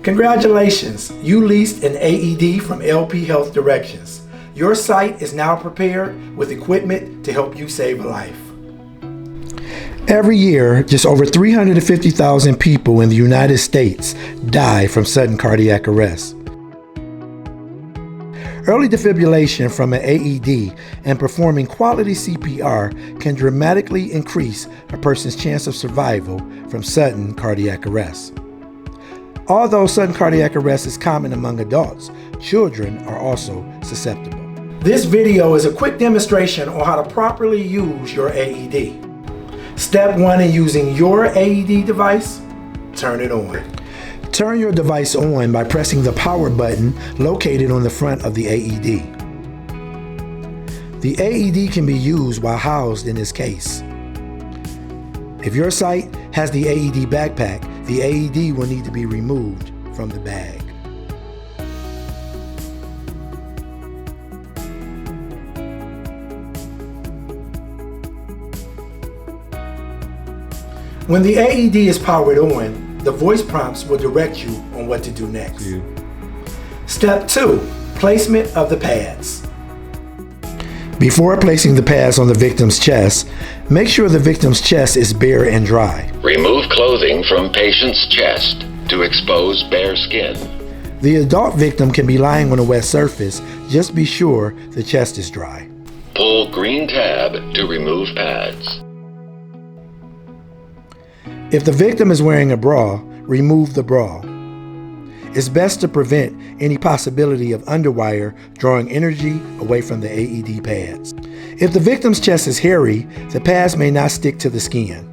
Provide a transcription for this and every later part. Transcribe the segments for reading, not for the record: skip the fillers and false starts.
Congratulations, you leased an AED from LP Health Directions. Your site is now prepared with equipment to help you save a life. Every year, just over 350,000 people in the United States die from sudden cardiac arrest. Early defibrillation from an AED and performing quality CPR can dramatically increase a person's chance of survival from sudden cardiac arrest. Although sudden cardiac arrest is common among adults, children are also susceptible. This video is a quick demonstration on how to properly use your AED. Step 1 in using your AED device, turn it on. Turn your device on by pressing the power button located on the front of the AED. The AED can be used while housed in this case. If your site has the AED backpack, the AED will need to be removed from the bag. When the AED is powered on, the voice prompts will direct you on what to do next. Step 2, placement of the pads. Before placing the pads on the victim's chest, make sure the victim's chest is bare and dry. Remove clothing from patient's chest to expose bare skin. The adult victim can be lying on a wet surface. Just be sure the chest is dry. Pull green tab to remove pads. If the victim is wearing a bra, remove the bra. It's best to prevent any possibility of underwire drawing energy away from the AED pads. If the victim's chest is hairy, the pads may not stick to the skin.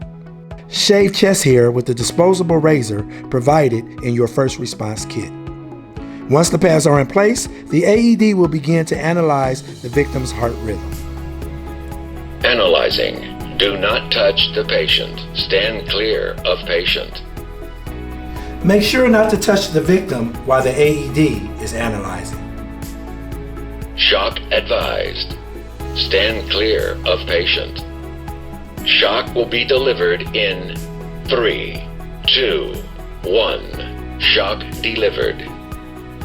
Shave chest hair with the disposable razor provided in your first response kit. Once the pads are in place, the AED will begin to analyze the victim's heart rhythm. Analyzing. Do not touch the patient. Stand clear of patient. Make sure not to touch the victim while the AED is analyzing. Shock advised. Stand clear of patient. Shock will be delivered in 3, 2, 1. Shock delivered.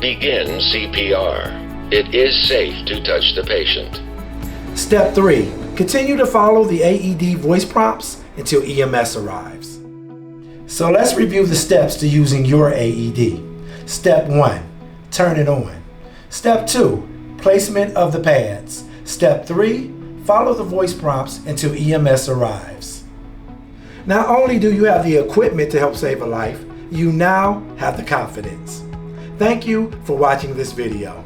Begin CPR. It is safe to touch the patient. Step 3. Continue to follow the AED voice prompts until EMS arrives. So let's review the steps to using your AED. Step 1, turn it on. Step 2, placement of the pads. Step 3, follow the voice prompts until EMS arrives. Not only do you have the equipment to help save a life, you now have the confidence. Thank you for watching this video.